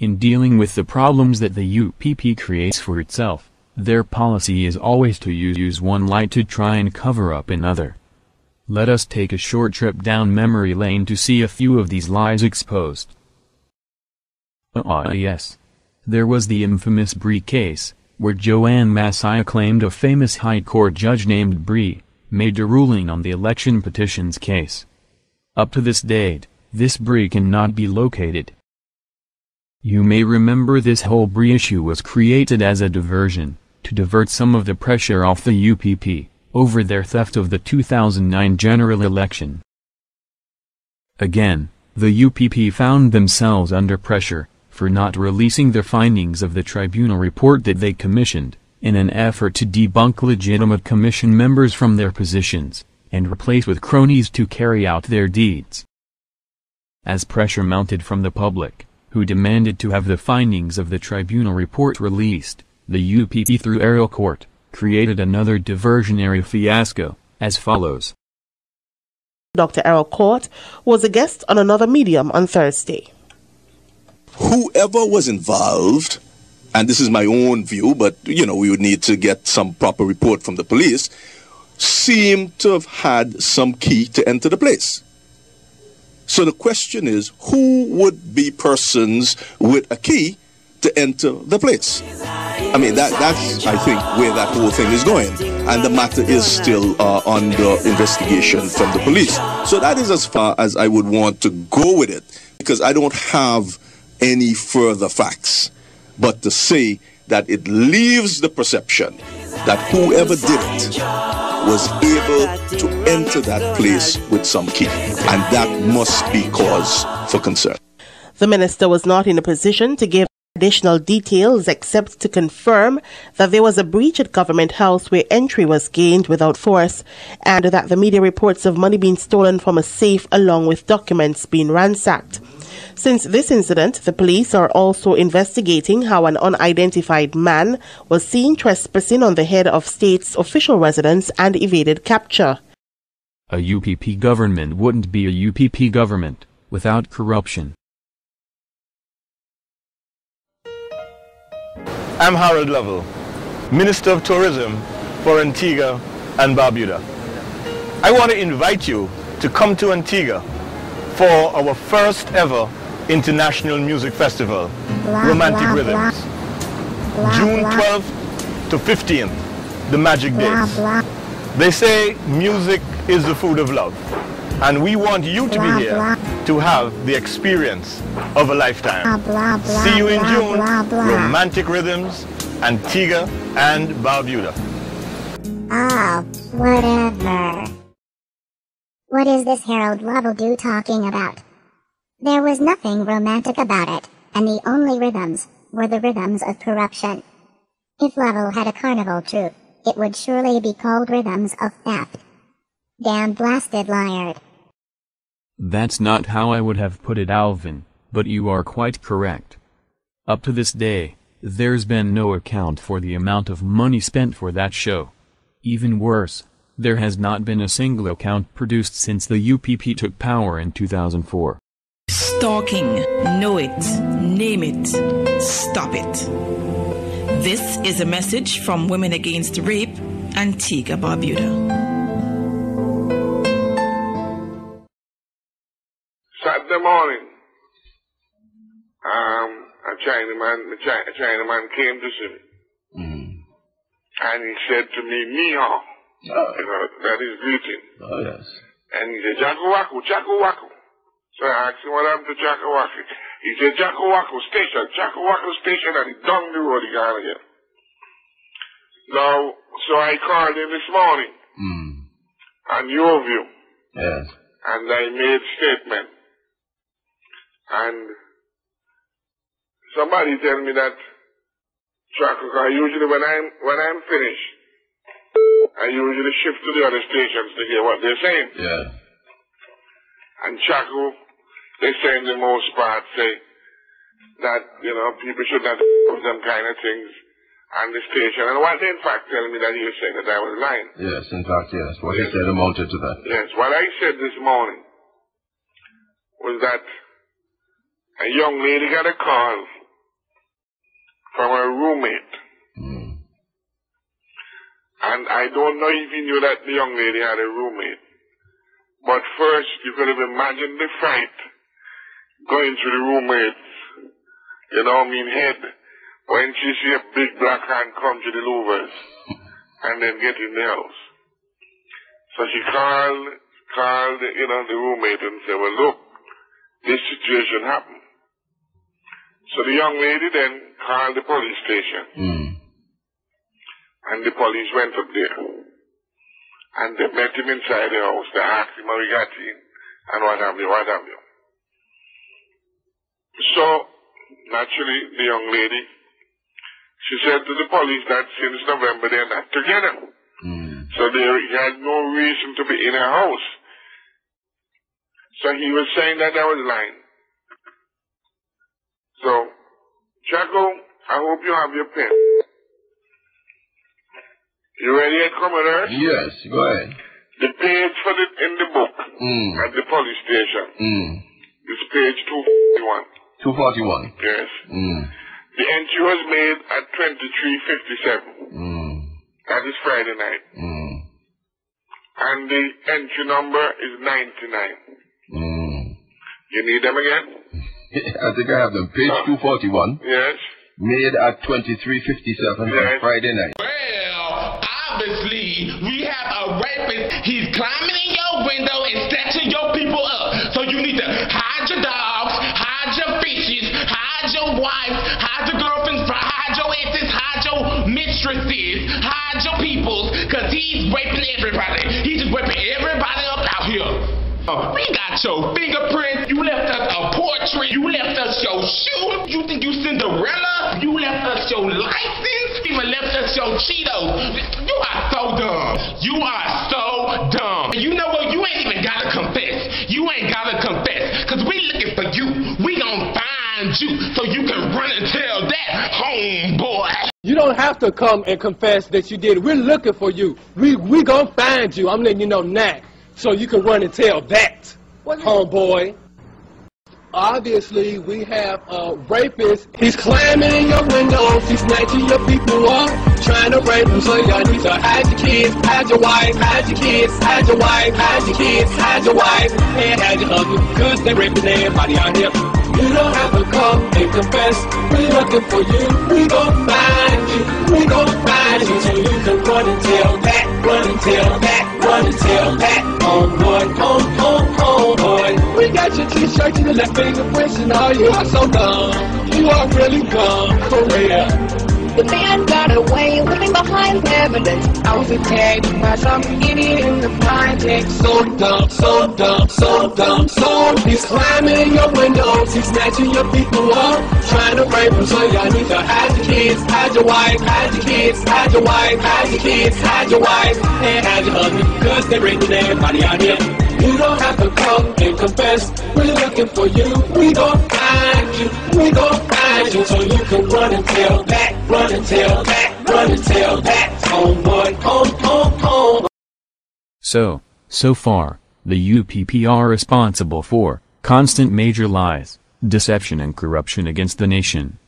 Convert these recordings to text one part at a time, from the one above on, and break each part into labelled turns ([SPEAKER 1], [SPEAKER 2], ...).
[SPEAKER 1] In dealing with the problems that the UPP creates for itself, their policy is always to use one light to try and cover up another. Let us take a short trip down memory lane to see a few of these lies exposed. Yes. There was the infamous Bree case, where Joanne Massiah claimed a famous High Court judge named Bree made a ruling on the election petitions case. Up to this date, this Bree cannot be located. You may remember this whole Bree issue was created as a diversion, to divert some of the pressure off the UPP, over their theft of the 2009 general election. Again, the UPP found themselves under pressure, for not releasing the findings of the tribunal report that they commissioned, in an effort to debunk legitimate commission members from their positions, and replace with cronies to carry out their deeds. As pressure mounted from the public, who demanded to have the findings of the tribunal report released, the UPP through Aerial Court, created another diversionary fiasco, as follows.
[SPEAKER 2] Dr. Errol Court was a guest on another medium on Thursday.
[SPEAKER 3] Whoever was involved, and this is my own view, but we would need to get some proper report from the police, seemed to have had some key to enter the place. So the question is, who would be persons with a key to enter the place? I mean, that's, I think, where that whole thing is going. And the matter is still under investigation from the police. So that is as far as I would want to go with it, because I don't have any further facts, but to say that it leaves the perception that whoever did it was able to enter that place with some key, and that must be cause for concern.
[SPEAKER 2] The minister was not in a position to give additional details except to confirm that there was a breach at Government House where entry was gained without force, and that the media reports of money being stolen from a safe along with documents being ransacked. Since this incident, the police are also investigating how an unidentified man was seen trespassing on the head of state's official residence and evaded capture.
[SPEAKER 1] A UPP government wouldn't be a UPP government without corruption.
[SPEAKER 4] I'm Harold Lovell, Minister of Tourism for Antigua and Barbuda. I want to invite you to come to Antigua for our first ever International Music Festival, Romantic Rhythms. June 12th to 15th, the Magic Days. They say music is the food of love, and we want you to be here to have the experience of a lifetime. See you in June, Romantic Rhythms, Antigua and Barbuda.
[SPEAKER 5] Whatever. What is this Harold Lovell talking about? There was nothing romantic about it, and the only rhythms were the rhythms of corruption. If Lovell had a carnival troupe, it would surely be called Rhythms of Theft. Damn blasted liar.
[SPEAKER 1] That's not how I would have put it, Alvin, but you are quite correct. Up to this day, there's been no account for the amount of money spent for that show. Even worse, there has not been a single account produced since the UPP took power in 2004.
[SPEAKER 6] Stalking. Know it. Name it. Stop it. This is a message from Women Against Rape, Antigua, Barbuda.
[SPEAKER 7] Saturday morning, a Chinaman came to see me. And he said to me, "Ni hao." That is greeting.
[SPEAKER 8] Oh, yes.
[SPEAKER 7] And he said, "Jaku Waku, Jaku Waku." So I asked him what happened to Jaku Waku. He said, "Jaku Waku Station, Jaku Waku Station," and he down the road again again. Now, so I called him this morning on your view.
[SPEAKER 8] Yes.
[SPEAKER 7] And I made statement. And somebody tell me that usually when I'm finished, I usually shift to the other stations to hear what they're saying.
[SPEAKER 8] Yeah.
[SPEAKER 7] And Chaco, they say in the most part say that, people should not do them kind of things on the station. And what they in fact tell me that he was saying that I was lying.
[SPEAKER 8] Yes, in fact, yes. What he said amounted to that.
[SPEAKER 7] Yes, what I said this morning was that a young lady got a call from a roommate. And I don't know if he knew that the young lady had a roommate. But first, you could have imagined the fright going through the roommate's, head when she see a big black hand come to the louvers and then get in the house. So she called the roommate and said, well, look, this situation happened. So the young lady then called the police station. And the police went up there. And they met him inside the house. They asked him how he got in and what have you. So, naturally, the young lady, she said to the police that since November they're not together. So he had no reason to be in her house. So he was saying that I was lying. So, Chaco, I hope you have your pen. You ready at Commodore?
[SPEAKER 8] Yes, go ahead.
[SPEAKER 7] The page in the book at the police station is page 241. 241? Yes. The entry was made at 23:57. That is Friday night. And the entry number is 99. You need them again?
[SPEAKER 8] I think I have them. Page 241.
[SPEAKER 7] Yes.
[SPEAKER 8] Made at 23:57 on Friday night.
[SPEAKER 9] Well, obviously, we have a rapist. He's climbing in your window and snatching your people up. So you need to hide your dogs, hide your fishes, hide your wife, hide your girlfriends, hide your exes, hide your mistresses, hide your peoples, because he's raping everybody. He's just raping everybody up out here. We got your fingerprint. You left us a portrait. You left us your shoe. You think you Cinderella? You left us your license. You even left us your Cheetos. You are so dumb. You are so dumb. And you know what? You ain't even gotta confess. You ain't gotta confess. Because we looking for you. We gonna find you so you can run and tell that homeboy.
[SPEAKER 10] You don't have to come and confess that you did it. We're looking for you. We gonna find you. I'm letting you know now. So you can run and tell that, homeboy. Obviously, we have a rapist. He's climbing in your windows. He's snatching your people up, trying to rape them. So y'all need to hide your kids, hide your wife, hide your kids, hide your wife, hide your kids, hide your wife, and hide your husband, because they're raping everybody out here. You don't have to come and confess. We're looking for you. We gon' find you. We gon' find you. So you can run and tell that, run and tell that, run and tell that. Homeboy, homeboy. We got your t-shirt and the left fingerprints and all. You are so dumb. You are really dumb, for real.
[SPEAKER 11] The man got away, living behind evidence. I was attacked by some idiot in the project.
[SPEAKER 10] So dumb, so dumb, so dumb, so he's climbing in your windows. He's snatching your people up, trying to rape them. So y'all need to hide your kids, hide your wife, hide your kids, hide your wife, hide your kids, hide your wife, and hide your husband, because they're raping everybody out here. You don't have to come and confess. We're looking for you. We gon' find you. We gon' find you. So you can run and tell that, run and tell that, run and tell that. Homeboy, home.
[SPEAKER 1] So far, the U.P.P. are responsible for constant major lies, deception and corruption against the nation.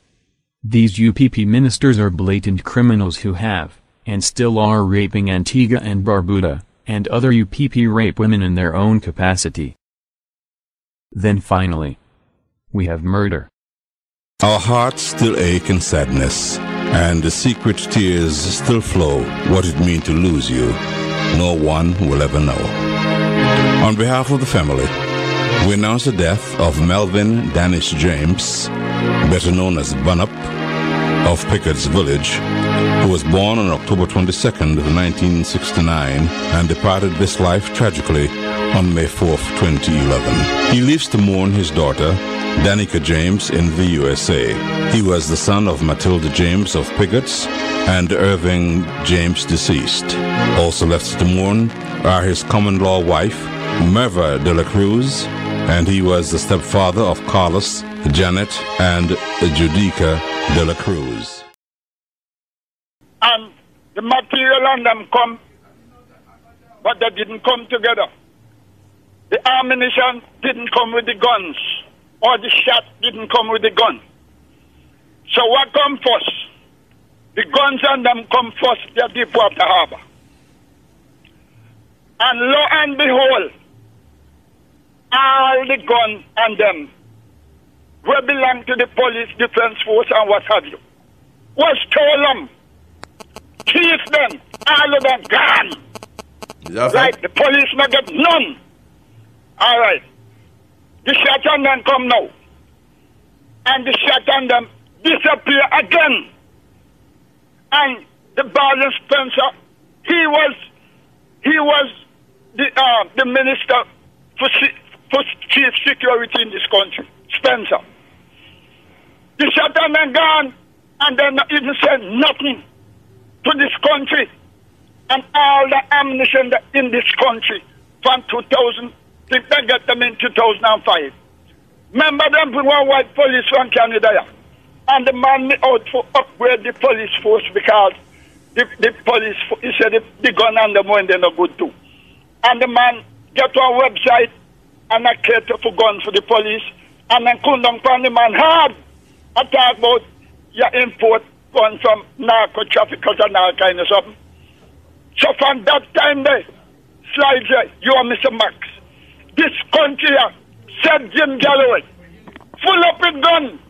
[SPEAKER 1] These U.P.P. ministers are blatant criminals who have, and still are raping Antigua and Barbuda, and other U.P.P. rape women in their own capacity. Then finally, we have murder.
[SPEAKER 12] Our hearts still ache in sadness, and the secret tears still flow what it means to lose you. No one will ever know. On behalf of the family, we announce the death of Melvin Danish James, better known as Bunup, of Pickett's Village, who was born on October 22nd, 1969, and departed this life tragically on May 4th, 2011. He lives to mourn his daughter, Danica James, in the USA. He was the son of Matilda James of Pickett's and Irving James, deceased. Also left to mourn are his common-law wife, Merva de la Cruz, and he was the stepfather of Carlos, Janet, and Judica de la Cruz.
[SPEAKER 13] And the material on them come, but they didn't come together. The ammunition didn't come with the guns, or the shot didn't come with the gun. So what come first? The guns and them come first, they're deep of the harbor. And lo and behold, all the guns and them will belong to the police, defense force, and what have you. Was stolen. Keys them, all of them gone. Like the police not get none. All right. The shot on them come now. And the shot on them disappear again. And the Barton Spencer, he was the minister for chief security in this country, Spencer. The shot on them gone, and they not even said nothing to this country. And all the ammunition in this country from 2000, they get them in 2005. Remember them bring one white police from Canada, yeah? And the man me out for upgrade the police force because the police, he said the gun and the money they're not good too. And the man get to a website and I cater for guns for the police and then come down on the man hard. I talk about your import guns from narco traffickers and all kind of something. So from that time there, slide there, you are Mr. Max. This country here, said Jim Galloway, full up with guns.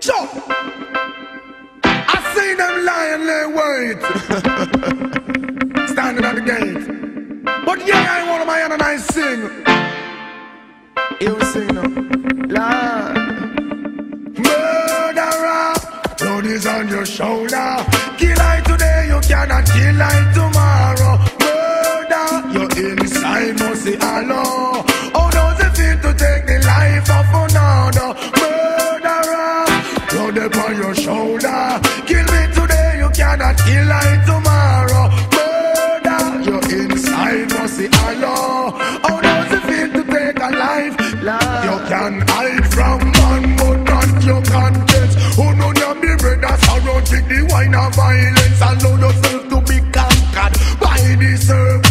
[SPEAKER 14] So, I see them lying there wait. Standing at the gate. But yeah, I want my hand and I sing. You sing now. Lord. Murderer, blood is on your shoulder. Kill I today, you cannot kill I tomorrow. Murder, your inside must say hello. How does it feel to take the life of another? Blood upon your shoulder. Kill me today, you cannot kill I tomorrow. Murder, your inside must say hello. How does it feel to take a life? You can hide from man, but not your conscience. Who know you be brothers around, take the wine of violence. Allow yourself to be conquered by the serpent.